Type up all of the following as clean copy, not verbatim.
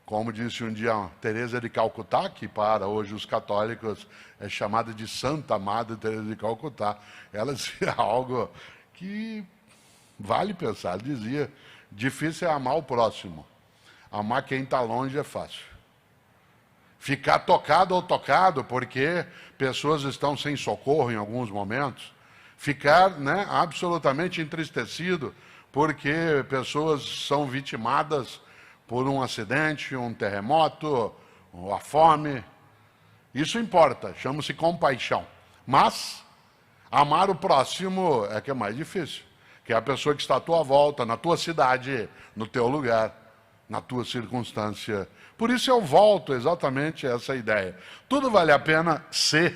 Como disse um dia Teresa de Calcutá, que para hoje os católicos é chamada de Santa Amada Teresa de Calcutá, ela dizia algo que vale pensar. Ela dizia, difícil é amar o próximo. Amar quem está longe é fácil. Ficar tocado ou tocado porque pessoas estão sem socorro em alguns momentos. Ficar, né, absolutamente entristecido porque pessoas são vitimadas por um acidente, um terremoto, a fome. Isso importa, chama-se compaixão. Mas amar o próximo é que é mais difícil, que é a pessoa que está à tua volta, na tua cidade, no teu lugar, na tua circunstância. Por isso eu volto exatamente a essa ideia. Tudo vale a pena se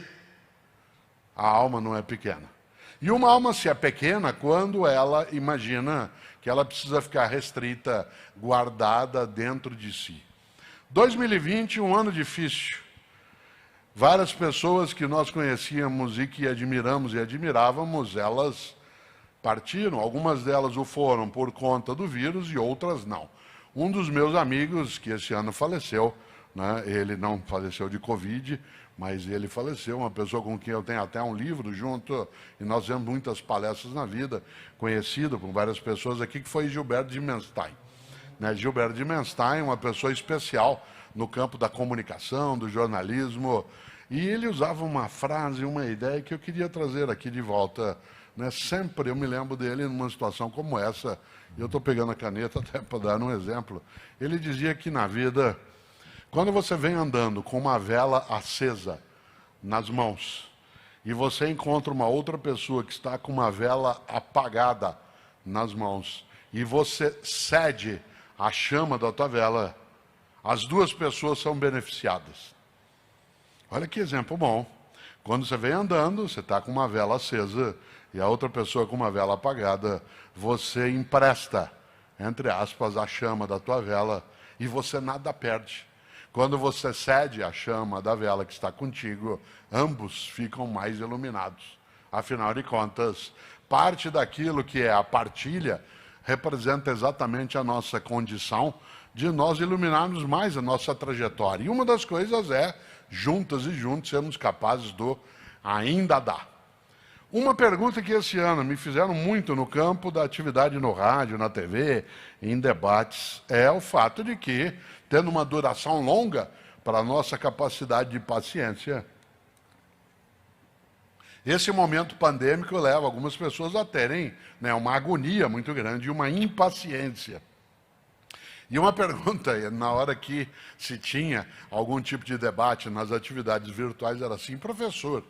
a alma não é pequena. E uma alma se é pequena quando ela imagina que ela precisa ficar restrita, guardada dentro de si. 2020, um ano difícil. Várias pessoas que nós conhecíamos e que admiramos e admirávamos, elas partiram. Algumas delas o foram por conta do vírus e outras não. Um dos meus amigos, que esse ano faleceu, né, ele não faleceu de Covid, mas ele faleceu, uma pessoa com quem eu tenho até um livro junto, e nós fizemos muitas palestras na vida, conhecido por várias pessoas aqui, que foi Gilberto de Menstein. Né, Gilberto de Menstein, uma pessoa especial no campo da comunicação, do jornalismo, e ele usava uma frase, uma ideia que eu queria trazer aqui de volta. Né, sempre eu me lembro dele numa situação como essa, e eu estou pegando a caneta até para dar um exemplo. Ele dizia que na vida, quando você vem andando com uma vela acesa nas mãos, e você encontra uma outra pessoa que está com uma vela apagada nas mãos, e você cede a chama da tua vela, as duas pessoas são beneficiadas. Olha que exemplo bom. Quando você vem andando, você está com uma vela acesa, e a outra pessoa com uma vela apagada, você empresta, entre aspas, a chama da tua vela, e você nada perde. Quando você cede a chama da vela que está contigo, ambos ficam mais iluminados. Afinal de contas, parte daquilo que é a partilha representa exatamente a nossa condição de nós iluminarmos mais a nossa trajetória. E uma das coisas é, juntas e juntos, sermos capazes do ainda dar. Uma pergunta que esse ano me fizeram muito no campo da atividade no rádio, na TV, em debates, é o fato de que, tendo uma duração longa para a nossa capacidade de paciência, esse momento pandêmico leva algumas pessoas a terem, né, uma agonia muito grande e uma impaciência. E uma pergunta, na hora que se tinha algum tipo de debate nas atividades virtuais, era assim, professor,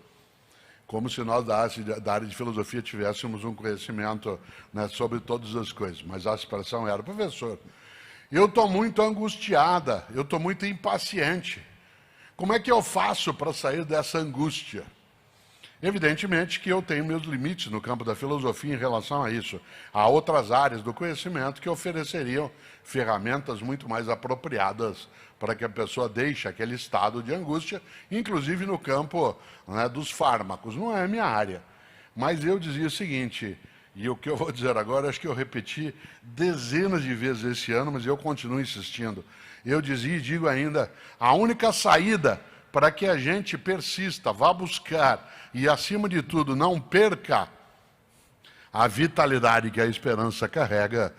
como se nós da área de filosofia tivéssemos um conhecimento, né, sobre todas as coisas, mas a expressão era, professor, eu estou muito angustiada, eu estou muito impaciente. Como é que eu faço para sair dessa angústia? Evidentemente que eu tenho meus limites no campo da filosofia em relação a isso. Há outras áreas do conhecimento que ofereceriam ferramentas muito mais apropriadas para que a pessoa deixe aquele estado de angústia, inclusive no campo, né, dos fármacos. Não é a minha área. Mas eu dizia o seguinte, e o que eu vou dizer agora, acho que eu repeti dezenas de vezes esse ano, mas eu continuo insistindo. Eu dizia e digo ainda, a única saída para que a gente persista, vá buscar e, acima de tudo, não perca a vitalidade que a esperança carrega,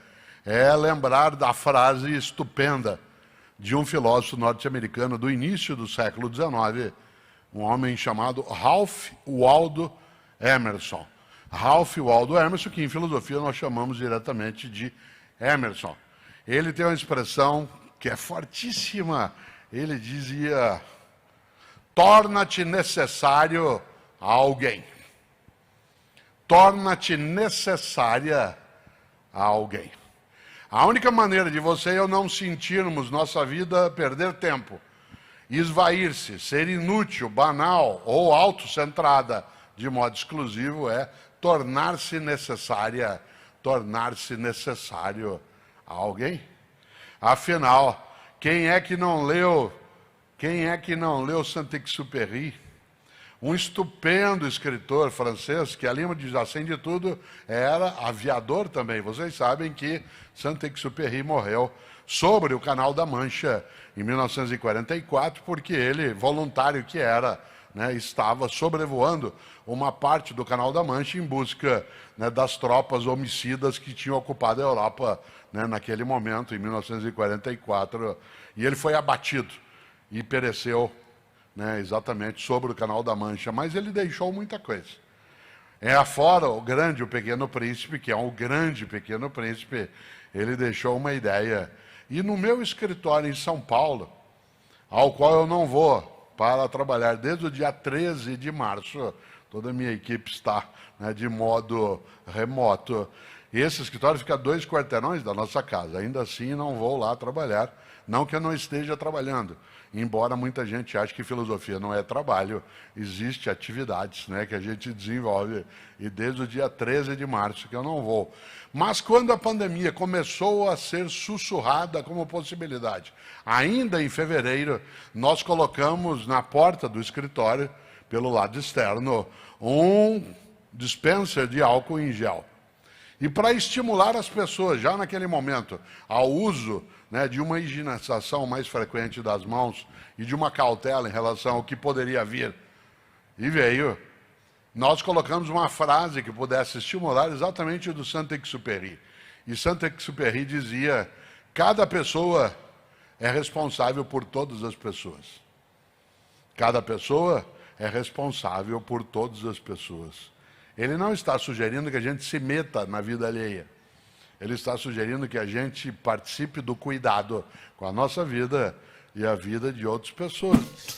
é lembrar da frase estupenda de um filósofo norte-americano do início do século XIX, um homem chamado Ralph Waldo Emerson. Ralph Waldo Emerson, que em filosofia nós chamamos diretamente de Emerson. Ele tem uma expressão que é fortíssima. Ele dizia, torna-te necessário a alguém. Torna-te necessária a alguém. A única maneira de você e eu não sentirmos nossa vida perder tempo, esvair-se, ser inútil, banal ou autocentrada de modo exclusivo é tornar-se necessária, tornar-se necessário a alguém. Afinal, quem é que não leu Saint-Exupéry? Um estupendo escritor francês, que além de, assim de tudo, era aviador também. Vocês sabem que Saint-Exupéry morreu sobre o Canal da Mancha em 1944, porque ele, voluntário que era, né, estava sobrevoando uma parte do Canal da Mancha em busca, né, das tropas homicidas que tinham ocupado a Europa, né, naquele momento, em 1944, e ele foi abatido e pereceu, né, exatamente sobre o Canal da Mancha, mas ele deixou muita coisa. Afora o Grande e o Pequeno Príncipe, que é um grande Pequeno Príncipe, ele deixou uma ideia. E no meu escritório em São Paulo, ao qual eu não vou para trabalhar desde o dia 13 de março, toda a minha equipe está, né, de modo remoto. E esse escritório fica a 2 quarteirões da nossa casa. Ainda assim, não vou lá trabalhar. Não que eu não esteja trabalhando, embora muita gente ache que filosofia não é trabalho, existe atividades, né, que a gente desenvolve, e desde o dia 13 de março que eu não vou. Mas quando a pandemia começou a ser sussurrada como possibilidade, ainda em fevereiro, nós colocamos na porta do escritório, pelo lado externo, um dispenser de álcool em gel. E para estimular as pessoas, já naquele momento, ao uso, né, de uma higienização mais frequente das mãos e de uma cautela em relação ao que poderia vir, e veio, nós colocamos uma frase que pudesse estimular exatamente do Saint-Exupéry. E Saint-Exupéry dizia: cada pessoa é responsável por todas as pessoas. Cada pessoa é responsável por todas as pessoas. Ele não está sugerindo que a gente se meta na vida alheia. Ele está sugerindo que a gente participe do cuidado com a nossa vida e a vida de outras pessoas.